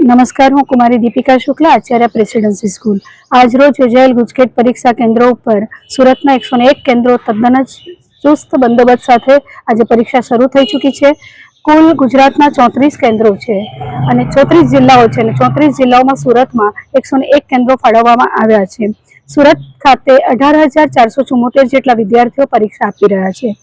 નમસ્કાર, હું કુમારી Deepika Shukla, Acharya presidency school. આજ રોજ યોજાયેલ ગુજકેટ પરીક્ષા કેન્દ્રો ઉપર સુરતના 101 કેન્દ્રો તદ્દન જ ચુસ્ત બંદોબસ્ત સાથે આજે પરીક્ષા શરૂ થઈ ચૂકી છે. કુલ ગુજરાતના 34 કેન્દ્રો છે અને 34 જિલ્લાઓ છે અને 34 જિલ્લાઓમાં સુરતમાં 101 કેન્દ્રો ફાળવવામાં આવ્યા છે. સુરત ખાતે 18,474 જેટલા વિદ્યાર્થીઓ પરીક્ષા આપી રહ્યા છે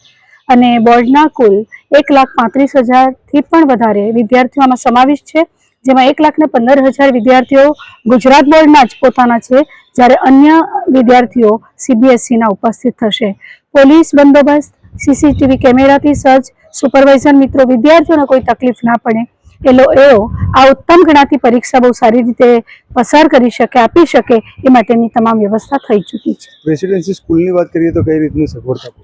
અને બોર્ડના કુલ 1,35,000થી પણ વધારે વિદ્યાર્થીઓમાં સમાવિષ્ટ છે, જેમાં 1,15,000 વિદ્યાર્થીઓ ગુજરાત બોર્ડના જ પોતાના છે, જ્યારે અન્ય વિદ્યાર્થીઓ CBSEના ઉપસ્થિત થશે. પોલીસ બંદોબસ્ત, CCTV કેમેરાથી સજ્જ, સુપરવાઇઝર મિત્રો, વિદ્યાર્થીઓને કોઈ તકલીફ ના પડે એઓ આ ઉત્તમ ગણાતી પરીક્ષા બહુ સારી રીતે પસાર કરી શકે, આપી શકે એ માટેની તમામ વ્યવસ્થા થઈ ચૂકી છે. પ્રેસિડેન્સી સ્કૂલની વાત કરીએ તો કઈ રીતની સગવડ આપો?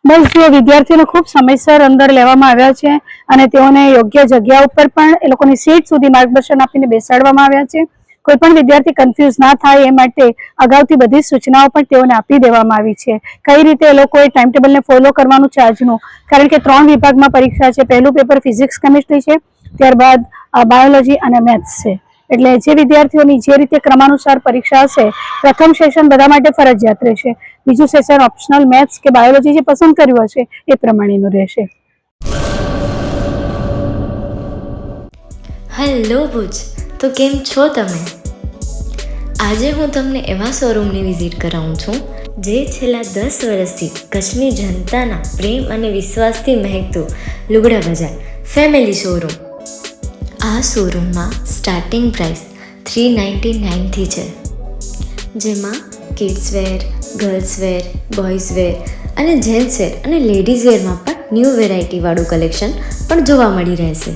બસ જો વિદ્યાર્થીઓને ખૂબ સમયસર અંદર લેવામાં આવ્યા છે અને તેઓને યોગ્ય જગ્યા ઉપર પણ એ લોકોની સીટ સુધી માર્ગદર્શન આપીને બેસાડવામાં આવ્યા છે. કોઈ પણ વિદ્યાર્થી કન્ફ્યુઝ ના થાય એ માટે અગાઉથી બધી સૂચનાઓ પણ તેઓને આપી દેવામાં આવી છે. કઈ રીતે એ લોકોએ ટાઈમ ટેબલને ફોલો કરવાનું છે આજનું, કારણ કે 3 વિભાગમાં પરીક્ષા છે. પહેલું પેપર ફિઝિક્સ કેમિસ્ટ્રી છે, ત્યારબાદ બાયોલોજી અને મેથ્સ છે. એટલે જે વિદ્યાર્થીઓની જે રીતે ક્રમાનુસાર પરીક્ષા હશે, પ્રથમ સેશન બધા માટે ફરજિયાત રહેશે, બીજું સેશન ઓપ્શનલ મેથ્સ કે બાયોલોજી જે પસંદ કર્યું હશે એ પ્રમાણેનું રહેશે. હેલો ભુજ, તો કેમ છો તમે? આજે હું તમને એવા શોરૂમની વિઝિટ કરાવું છું જે છેલ્લા 10 વર્ષથી કચ્છની જનતાના પ્રેમ અને વિશ્વાસથી મહેકતું લુગડા બજાર ફેમિલી શોરૂમ. આ શોરૂમમાં સ્ટાર્ટિંગ પ્રાઇસ 399થી છે, જેમાં kids wear, girls wear, boys wear અને જેન્ટ્સ વેર અને લેડીઝ વેરમાં પણ ન્યૂ વેરાયટીવાળું કલેક્શન પણ જોવા મળી રહેશે.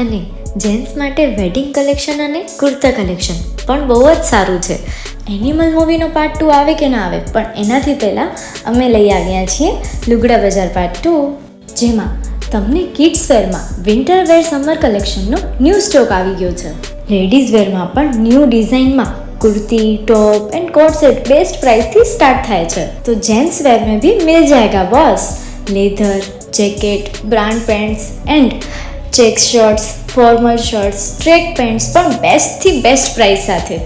અને જેન્ટ્સ માટે વેડિંગ કલેક્શન અને કુર્તા કલેક્શન પણ બહુ જ સારું છે. એનિમલ મૂવીનો પાર્ટ 2 આવે કે ના આવે, પણ એનાથી પહેલાં અમે લઈ આવ્યા છીએ લુગડા બજાર પાર્ટ 2, જેમાં તમને કિડ્સ વેરમાં વિન્ટર વેર સમર કલેક્શનનો ન્યૂ સ્ટોક આવી ગયો છે. લેડીઝ વેરમાં પણ ન્યૂ ડિઝાઇનમાં kurti, top and coat set best price थी स्टार्ट થાય છે. तो जेंट्स वेयर में भी मिल जाएगा boss. Leather, jacket, brand pants and check shirts, formal shirts, track pants પણ બેસ્ટથી બેસ્ટ પ્રાઇસ સાથે.